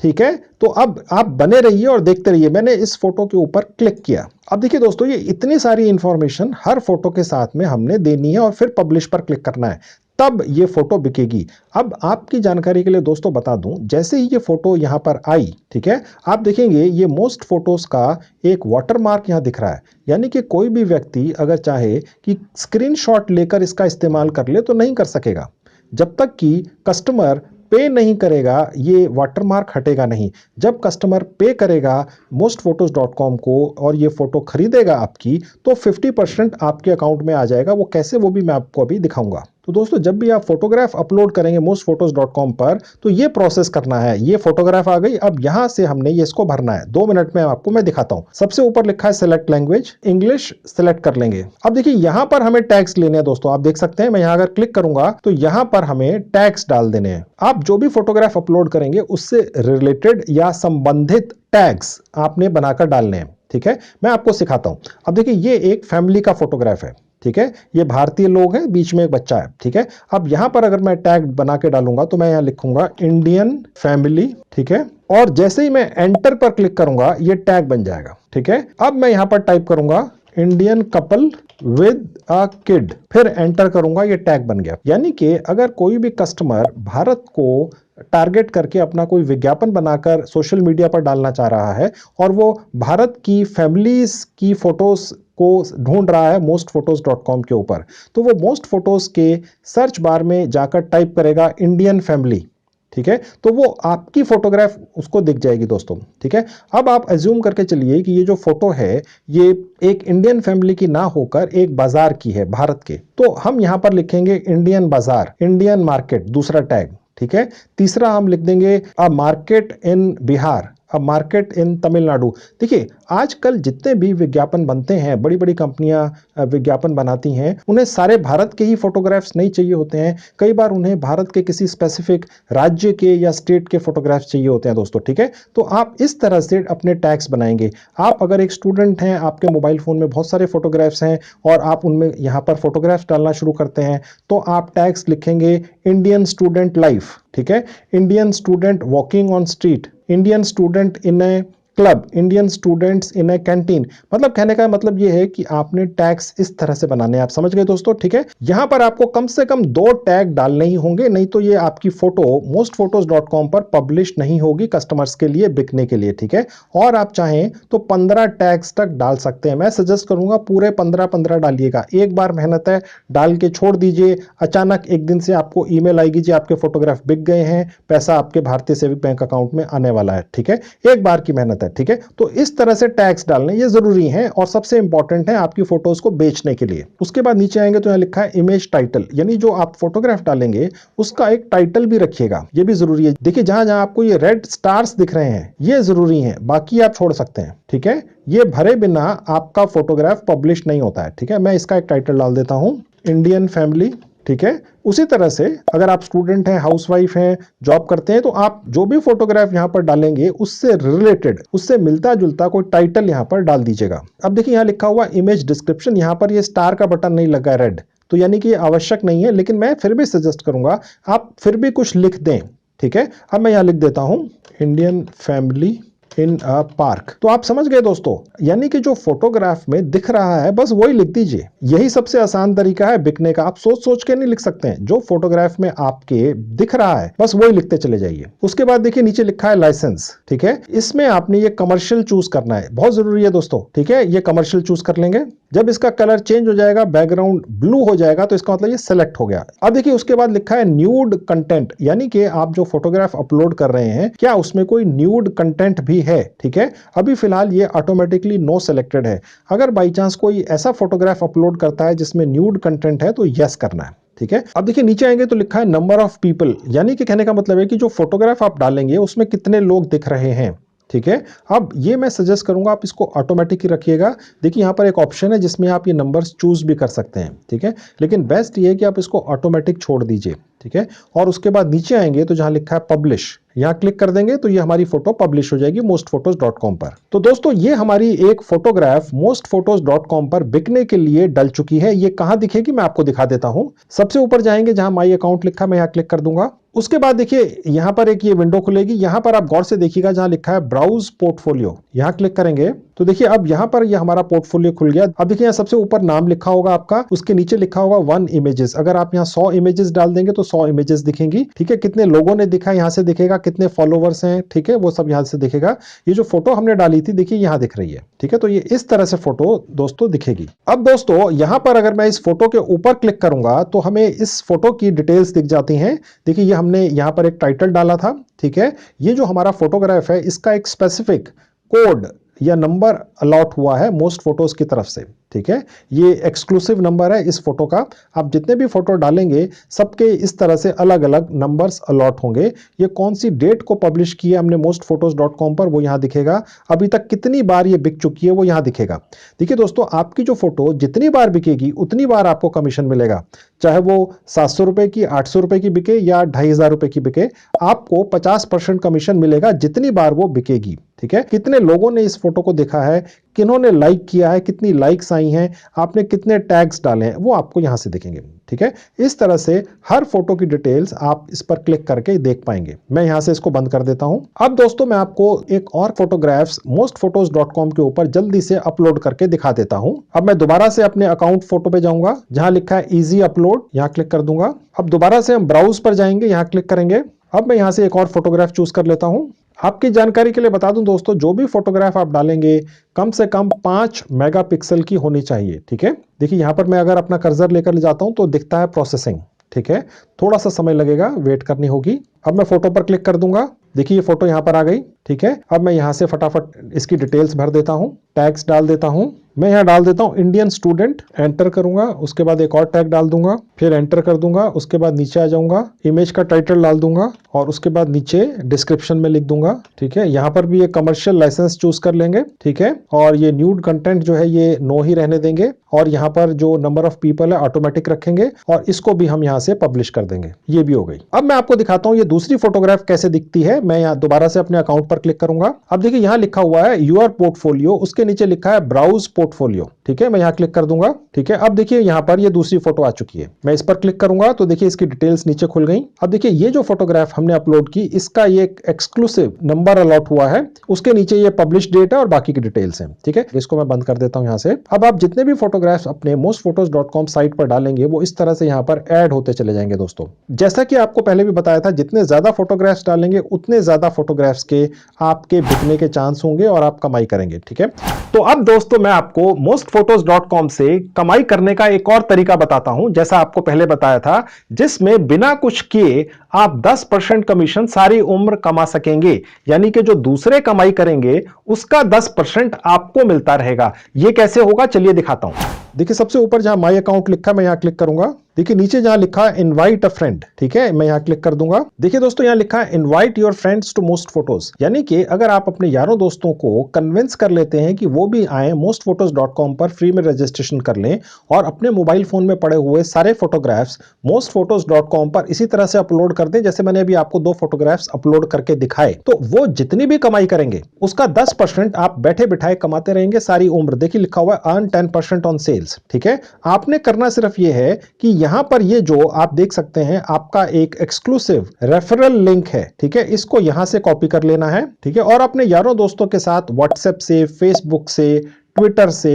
ठीक है, तो अब आप बने रहिए और देखते रहिए। मैंने इस फोटो के ऊपर क्लिक किया। अब देखिए दोस्तों, ये इतनी सारी इंफॉर्मेशन हर फोटो के साथ में हमने देनी है और फिर पब्लिश पर क्लिक करना है, तब ये फोटो बिकेगी। अब आपकी जानकारी के लिए दोस्तों बता दूं, जैसे ही ये फोटो यहां पर आई, ठीक है, आप देखेंगे ये मोस्ट फोटोज का एक वाटरमार्क यहां दिख रहा है। यानी कि कोई भी व्यक्ति अगर चाहे कि स्क्रीनशॉट लेकर इसका इस्तेमाल कर ले तो नहीं कर सकेगा। जब तक कि कस्टमर पे नहीं करेगा ये वाटरमार्क हटेगा नहीं। जब कस्टमर पे करेगा mostphotos.com को और ये फोटो खरीदेगा आपकी, तो 50% आपके अकाउंट में आ जाएगा। वो कैसे, वो भी मैं आपको अभी दिखाऊंगा। तो दोस्तों, जब भी आप फोटोग्राफ अपलोड करेंगे mostphotos.com पर, तो ये प्रोसेस करना है। ये फोटोग्राफ आ गई, अब यहां से हमने ये इसको भरना है। 2 मिनट में आपको मैं दिखाता हूं। सबसे ऊपर लिखा है सिलेक्ट लैंग्वेज, इंग्लिश सिलेक्ट कर लेंगे। अब देखिए यहां पर हमें टैग्स लेने हैं दोस्तों। आप देख सकते हैं, मैं यहां अगर क्लिक करूंगा तो यहां पर हमें टैग्स डाल देने हैं। आप जो भी फोटोग्राफ अपलोड करेंगे उससे रिलेटेड या संबंधित टैग्स आपने बनाकर डालने हैं। ठीक है, मैं आपको सिखाता हूं। अब देखिए ये एक फैमिली का फोटोग्राफ है। ठीक है, ये भारतीय लोग हैं, बीच में एक बच्चा है। ठीक है, अब यहां पर अगर मैं टैग बना के डालूंगा तो मैं यहां लिखूंगा इंडियन फैमिली। ठीक है, और जैसे ही मैं एंटर पर क्लिक करूंगा ये टैग बन जाएगा। ठीक है, अब मैं यहां पर टाइप करूंगा Indian couple with a kid, फिर एंटर करूंगा, ये टैग बन गया। यानी कि अगर कोई भी कस्टमर भारत को टारगेट करके अपना कोई विज्ञापन बनाकर सोशल मीडिया पर डालना चाह रहा है और वो भारत की फैमिलीज की फोटोज को ढूंढ रहा है mostphotos.com के ऊपर, तो वो मोस्ट फोटोज के सर्च बार में जाकर टाइप करेगा इंडियन फैमिली। ठीक है, तो वो आपकी फोटोग्राफ उसको दिख जाएगी दोस्तों। ठीक है, अब आप अज्यूम करके चलिए कि ये जो फोटो है ये एक इंडियन फैमिली की ना होकर एक बाजार की है, भारत के। तो हम यहां पर लिखेंगे इंडियन बाजार, इंडियन मार्केट, दूसरा टैग। ठीक है, तीसरा हम लिख देंगे a market in Bihar, a market in Tamil Nadu. देखिए आजकल जितने भी विज्ञापन बनते हैं, बड़ी बड़ी कंपनियां विज्ञापन बनाती हैं, उन्हें सारे भारत के ही फोटोग्राफ्स नहीं चाहिए होते हैं। कई बार उन्हें भारत के किसी स्पेसिफिक राज्य के या स्टेट के फोटोग्राफ्स चाहिए होते हैं दोस्तों। ठीक है, तो आप इस तरह से अपने टैग्स बनाएंगे। आप अगर एक स्टूडेंट हैं, आपके मोबाइल फोन में बहुत सारे फोटोग्राफ्स हैं और आप उनमें यहाँ पर फोटोग्राफ्स डालना शुरू करते हैं, तो आप टैग्स लिखेंगे इंडियन स्टूडेंट लाइफ। ठीक है, Indian student walking on street, Indian student in A club, Indian students in A canteen. मतलब कहने का मतलब यह है कि आपने टैग्स इस तरह से बनाने हैं। आप समझ गए दोस्तों। ठीक है, यहां पर आपको कम से कम 2 टैग डालने ही होंगे, नहीं तो ये आपकी फोटो mostphotos.com पर पब्लिश नहीं होगी कस्टमर्स के लिए बिकने के लिए। ठीक है, और आप चाहें तो 15 टैग्स तक डाल सकते हैं। मैं सजेस्ट करूंगा पूरे 15 डालिएगा। एक बार मेहनत है, डाल के छोड़ दीजिए, अचानक एक दिन से आपको ईमेल आएगी जी आपके फोटोग्राफ बिक गए हैं, पैसा आपके भारतीय सेविक बैंक अकाउंट में आने वाला है। ठीक है, एक बार की मेहनत है। ठीक है, तो इस तरह से टैग्स डालने ये जरूरी है और सबसे इंपॉर्टेंट है आपकी फोटोज को बेचने के लिए। उसके बाद नीचे आएंगे तो यहां लिखा है इमेज टाइटल, यानी जो आप फोटोग्राफ डालेंगे उसका एक टाइटल भी रखिएगा, ये भी जरूरी है। देखिए जहां जहां आपको ये रेड स्टार्स दिख रहे हैं ये जरूरी है, बाकी आप छोड़ सकते हैं। ठीक है, ये भरे बिना आपका फोटोग्राफ पब्लिश नहीं होता है। ठीक है, मैं इसका एक टाइटल डाल देता हूं, इंडियन फैमिली। ठीक है, उसी तरह से अगर आप स्टूडेंट हैं, हाउसवाइफ हैं, जॉब करते हैं, तो आप जो भी फोटोग्राफ यहां पर डालेंगे उससे रिलेटेड, उससे मिलता जुलता कोई टाइटल यहां पर डाल दीजिएगा। अब देखिए यहां लिखा हुआ इमेज डिस्क्रिप्शन, यहां पर ये स्टार का बटन नहीं लगा है रेड, तो यानी कि ये आवश्यक नहीं है, लेकिन मैं फिर भी सजेस्ट करूंगा आप फिर भी कुछ लिख दें। ठीक है, अब मैं यहां लिख देता हूं Indian family in a park. तो आप समझ गए दोस्तों, यानी कि जो फोटोग्राफ में दिख रहा है बस वही लिख दीजिए। यही सबसे आसान तरीका है बिकने का। आप सोच सोच के नहीं लिख सकते हैं, जो फोटोग्राफ में आपके दिख रहा है बस वही लिखते चले जाइए। उसके बाद देखिए नीचे लिखा है लाइसेंस। ठीक है, इसमें आपने ये कमर्शियल चूज करना है, बहुत जरूरी है दोस्तों। ठीक है, ये कमर्शियल चूज कर लेंगे। जब इसका कलर चेंज हो जाएगा, बैकग्राउंड ब्लू हो जाएगा, तो इसका मतलब ये सेलेक्ट हो गया। अब देखिए उसके बाद लिखा है न्यूड कंटेंट, यानी कि आप जो फोटोग्राफ अपलोड कर रहे हैं क्या उसमें कोई न्यूड कंटेंट भी है। ठीक है, अभी फिलहाल ये ऑटोमेटिकली नो सिलेक्टेड है। अगर बाई चांस कोई ऐसा फोटोग्राफ अपलोड करता है जिसमें न्यूड कंटेंट है तो यस करना है। ठीक है, अब देखिए नीचे आएंगे तो लिखा है नंबर ऑफ पीपल, यानी कि कहने का मतलब है कि जो फोटोग्राफ आप डालेंगे उसमें कितने लोग दिख रहे हैं। ठीक है, अब ये मैं सजेस्ट करूंगा आप इसको ऑटोमेटिक ही रखिएगा। देखिए यहाँ पर एक ऑप्शन है जिसमें आप ये नंबर्स चूज भी कर सकते हैं। ठीक है, लेकिन बेस्ट ये है कि आप इसको ऑटोमेटिक छोड़ दीजिए। ठीक है, और उसके बाद नीचे आएंगे तो जहां लिखा है पब्लिश, यहां क्लिक कर देंगे तो ये हमारी फोटो पब्लिश हो जाएगी mostphotos.com पर। तो दोस्तों ये हमारी एक फोटोग्राफ mostphotos.com पर बिकने के लिए डल चुकी है। ये कहां दिखेगी मैं आपको दिखा देता हूं। सबसे ऊपर जाएंगे जहां माई अकाउंट लिखा, मैं यहां क्लिक कर दूंगा। उसके बाद देखिए यहां पर एक ये विंडो खुलेगी, यहां पर आप गौर से देखिएगा जहां लिखा है ब्राउज पोर्टफोलियो, यहां क्लिक करेंगे तो देखिए अब यहां पर ये हमारा पोर्टफोलियो खुल गया। अब देखिए यहां सबसे ऊपर नाम लिखा होगा आपका, उसके नीचे लिखा होगा 1 इमेजेस। अगर आप यहां 100 इमेजेस डाल देंगे तो 100 इमेजेस दिखेंगी, ठीक है। कितने लोगों ने दिखा यहां से दिखेगा, कितने फॉलोवर्स हैं, ठीक है, वो सब यहां से दिखेगा। ये जो फोटो हमने डाली थी देखिए यहां दिख रही है, ठीक है। तो ये इस तरह से फोटो दोस्तों दिखेगी। अब दोस्तों यहां पर अगर मैं इस फोटो के ऊपर क्लिक करूंगा तो हमें इस फोटो की डिटेल्स दिख जाती हैं। देखिए ये हमने यहां पर एक टाइटल डाला था, ठीक है। ये जो हमारा फोटोग्राफ है इसका एक स्पेसिफिक कोड या नंबर अलॉट हुआ है मोस्ट फोटोज की तरफ से, ठीक है। ये एक्सक्लूसिव नंबर है इस फोटो का। आप जितने भी फोटो डालेंगे सबके इस तरह से अलग अलग नंबर्स अलॉट होंगे। ये कौन सी डेट को पब्लिश किया हमने mostphotos.com पर वो यहां दिखेगा। अभी तक कितनी बार ये बिक चुकी है वो यहां दिखेगा। देखिए दोस्तों आपकी जो फोटो जितनी बार बिकेगी उतनी बार आपको कमीशन मिलेगा, चाहे वो 700 रुपए की, 800 रुपए की बिके या 2500 रुपए की बिके, आपको 50% कमीशन मिलेगा जितनी बार वो बिकेगी, ठीक है। कितने लोगों ने इस फोटो को देखा है, किन्होंने लाइक किया है, कितनी लाइक्स आई हैं, आपने कितने टैग्स डाले हैं, वो आपको यहां से दिखेंगे, ठीक है। इस तरह से हर फोटो की डिटेल्स आप इस पर क्लिक करके देख पाएंगे। मैं यहां से इसको बंद कर देता हूं। अब दोस्तों मैं आपको एक और फोटोग्राफ्स mostphotos.com के ऊपर जल्दी से अपलोड करके दिखा देता हूं। अब मैं दोबारा से अपने अकाउंट फोटो पे जाऊंगा, जहां लिखा है इजी अपलोड, यहां क्लिक कर दूंगा। अब दोबारा से हम ब्राउज पर जाएंगे, यहां क्लिक करेंगे। अब मैं यहां से एक और फोटोग्राफ चूज कर लेता हूं। आपकी जानकारी के लिए बता दूं दोस्तों, जो भी फोटोग्राफ आप डालेंगे कम से कम 5 मेगापिक्सल की होनी चाहिए, ठीक है। देखिए यहां पर मैं अगर अपना कर्सर लेकर जाता हूं तो दिखता है प्रोसेसिंग, ठीक है। थोड़ा सा समय लगेगा, वेट करनी होगी। अब मैं फोटो पर क्लिक कर दूंगा, देखिए ये फोटो यहां पर आ गई, ठीक है। अब मैं यहां से फटाफट इसकी डिटेल्स भर देता हूं, टैग्स डाल देता हूं। मैं यहां डाल देता हूं इंडियन स्टूडेंट, एंटर करूंगा, उसके बाद एक और टैग डाल दूंगा, फिर एंटर कर दूंगा, उसके बाद नीचे आ जाऊंगा, इमेज का टाइटल डाल दूंगा और उसके बाद नीचे डिस्क्रिप्शन में लिख दूंगा, ठीक है। यहां पर भी एक कमर्शियल लाइसेंस चूज कर लेंगे, ठीक है। और ये न्यूड कंटेंट जो है ये नो ही रहने देंगे और यहां पर जो नंबर ऑफ पीपल है ऑटोमेटिक रखेंगे और इसको भी हम यहां से पब्लिश कर देंगे। ये भी हो गई। अब मैं आपको दिखाता हूं ये दूसरी फोटोग्राफ कैसे दिखती है। मैं यहां दोबारा से अपने अकाउंट पर क्लिक करूंगा। अब देखिए यहां लिखा हुआ है यूर पोर्टफोलियो, उसके नीचे लिखा है ब्राउज पोर्टफोलियो, ठीक है। मैं यहां क्लिक कर दूंगा, ठीक है। अब देखिए यहां पर ये दूसरी फोटो आ चुकी है। मैं इस पर क्लिक करूंगा तो देखिए इसकी डिटेल्स नीचे खुल गई। अब देखिए ये जो फोटोग्राफ हमने अपलोड की इसका ये एक्सक्लूसिव नंबर अलॉट हुआ है, उसके नीचे ये पब्लिश डेट है और बाकी की डिटेल्स हैं, ठीक है। इसको मैं बंद कर देता हूं यहां से। अब आप जितने भी फोटोग्राफ्स अपने mostphotos.com साइट पर डालेंगे वो इस तरह से यहां पर ऐड होते चले जाएंगे दोस्तों। जैसा कि आपको पहले भी बताया था, जितने ज्यादा फोटोग्राफ्स डालेंगे उतने ज्यादा फोटोग्राफ्स के आपके बिकने के चांस होंगे और आप कमाई करेंगे, ठीक है। तो अब दोस्तों मैं आपको mostphotos.com से कमाई करने का एक और तरीका बताता हूं, जैसा आपको पहले बताया था, जिसमें बिना कुछ किए आप 10% कमीशन सारी उम्र कमा सकेंगे। यानी कि जो दूसरे कमाई करेंगे उसका 10% आपको मिलता रहेगा। यह कैसे होगा चलिए दिखाता हूं। देखिए सबसे ऊपर जहां माय अकाउंट लिखा है मैं यहां क्लिक करूंगा। देखिए नीचे जहां लिखा है इनवाइट अ फ्रेंड, ठीक है, मैं यहां क्लिक कर दूंगा। देखिए दोस्तों यहां लिखा है invite your friends to most photos, यानी कि अगर आप अपने यारों दोस्तों को कन्विंस कर लेते हैं कि वो भी आए mostphotos.com पर फ्री में रजिस्ट्रेशन कर लें और अपने मोबाइल फोन में पड़े हुए सारे फोटोग्राफ्स mostphotos.com पर इसी तरह से अपलोड कर दें, जैसे मैंने अभी आपको 2 फोटोग्राफ्स अपलोड करके दिखाए, तो वो जितनी भी कमाई करेंगे उसका 10% आप बैठे बिठाए कमाते रहेंगे सारी उम्र। देखिए लिखा हुआ है अर्न 10% ऑन सेल्स, ठीक है। आपने करना सिर्फ ये है कि यहां पर ये जो आप देख सकते हैं आपका एक एक्सक्लूसिव रेफरल लिंक है, ठीक है, इसको यहां से कॉपी कर लेना है, ठीक है। और अपने यारों दोस्तों के साथ व्हाट्सएप से, फेसबुक से, ट्विटर से,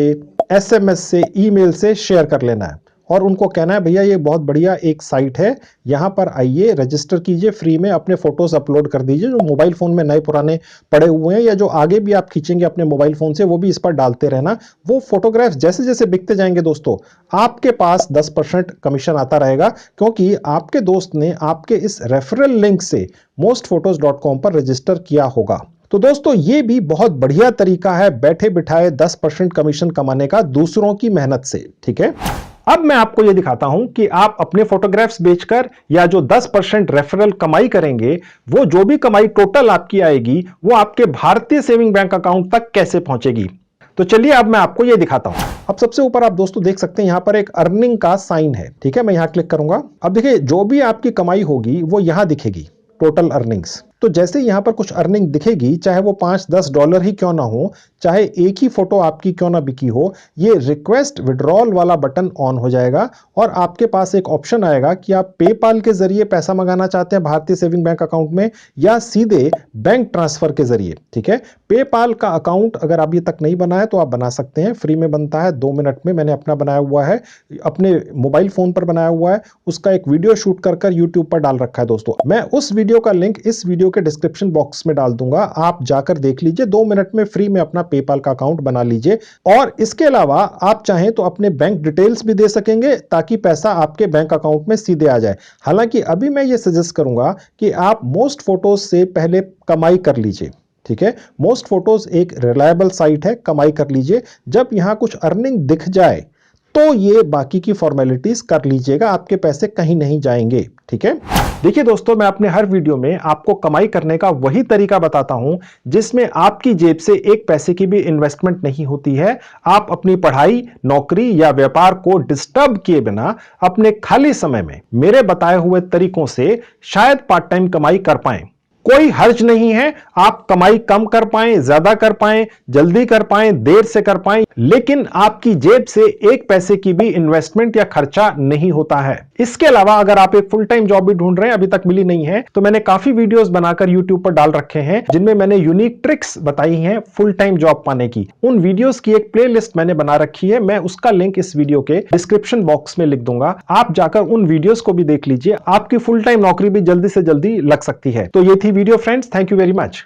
एसएमएस से, ईमेल से शेयर कर लेना है और उनको कहना है भैया ये बहुत बढ़िया एक साइट है, यहां पर आइए, रजिस्टर कीजिए, फ्री में अपने फोटोज अपलोड कर दीजिए जो मोबाइल फोन में नए पुराने पड़े हुए हैं या जो आगे भी आप खींचेंगे अपने मोबाइल फोन से वो भी इस पर डालते रहना। वो फोटोग्राफ्स जैसे जैसे बिकते जाएंगे दोस्तों आपके पास 10% कमीशन आता रहेगा, क्योंकि आपके दोस्त ने आपके इस रेफरल लिंक से mostphotos.com पर रजिस्टर किया होगा। तो दोस्तों ये भी बहुत बढ़िया तरीका है बैठे बिठाए 10% कमीशन कमाने का दूसरों की मेहनत से, ठीक है। अब मैं आपको यह दिखाता हूं कि आप अपने फोटोग्राफ्स बेचकर या जो 10% रेफरल कमाई करेंगे वो जो भी कमाई टोटल आपकी आएगी वो आपके भारतीय सेविंग बैंक अकाउंट तक कैसे पहुंचेगी। तो चलिए अब मैं आपको यह दिखाता हूं। अब सबसे ऊपर आप दोस्तों देख सकते हैं यहां पर एक अर्निंग का साइन है, ठीक है। मैं यहां क्लिक करूंगा। अब देखिए जो भी आपकी कमाई होगी वो यहां दिखेगी, टोटल अर्निंग्स, तो जैसे यहां पर कुछ अर्निंग दिखेगी, चाहे वो $5-10 ही क्यों ना हो, चाहे एक ही फोटो आपकी क्यों ना बिकी हो, ये रिक्वेस्ट विड्रॉल वाला बटन ऑन हो जाएगा और आपके पास एक ऑप्शन आएगा कि आप पेपाल के जरिए पैसा मंगाना चाहते हैं भारतीय सेविंग बैंक अकाउंट में या सीधे बैंक ट्रांसफर के जरिए। ठीक है, पेपाल का अकाउंट अगर अभी तक नहीं बना है तो आप बना सकते हैं, फ्री में बनता है 2 मिनट में। मैंने अपना बनाया हुआ है, अपने मोबाइल फोन पर बनाया हुआ है, उसका एक वीडियो शूट कर यूट्यूब पर डाल रखा है दोस्तों। मैं उस वीडियो का लिंक इस वीडियो के डिस्क्रिप्शन बॉक्स में डाल दूंगा, आप जाकर देख लीजिए। 2 मिनट में फ्री में अपना पेपाल का अकाउंट बना लीजिए। और इसके अलावा आप चाहें तो अपने बैंक डिटेल्स भी दे सकेंगे ताकि पैसा आपके बैंक अकाउंट में सीधे आ जाए। हालांकि अभी मैं ये सजेस्ट करूंगा कि आप मोस्ट फोटोज से पहले कमाई कर लीजिए। ठीक है, मोस्ट फोटोज एक रिलायबल साइट है, कमाई कर लीजिए। जब यहां कुछ अर्निंग दिख जाए तो ये बाकी की फॉर्मेलिटीज कर लीजिएगा, आपके पैसे कहीं नहीं जाएंगे। ठीक है, देखिए दोस्तों, मैं अपने हर वीडियो में आपको कमाई करने का वही तरीका बताता हूं जिसमें आपकी जेब से एक पैसे की भी इन्वेस्टमेंट नहीं होती है। आप अपनी पढ़ाई, नौकरी या व्यापार को डिस्टर्ब किए बिना अपने खाली समय में मेरे बताए हुए तरीकों से शायद पार्ट टाइम कमाई कर पाएं। कोई हर्ज नहीं है, आप कमाई कम कर पाएं, ज्यादा कर पाएं, जल्दी कर पाएं, देर से कर पाएं, लेकिन आपकी जेब से एक पैसे की भी इन्वेस्टमेंट या खर्चा नहीं होता है। इसके अलावा अगर आप एक फुल टाइम जॉब भी ढूंढ रहे हैं, अभी तक मिली नहीं है, तो मैंने काफी वीडियोस बनाकर यूट्यूब पर डाल रखे हैं जिनमें मैंने यूनिक ट्रिक्स बताई हैं फुल टाइम जॉब पाने की। उन वीडियोस की एक प्लेलिस्ट मैंने बना रखी है, मैं उसका लिंक इस वीडियो के डिस्क्रिप्शन बॉक्स में लिख दूंगा। आप जाकर उन वीडियोस को भी देख लीजिए, आपकी फुल टाइम नौकरी भी जल्दी से जल्दी लग सकती है। तो ये थी video friends, thank you very much.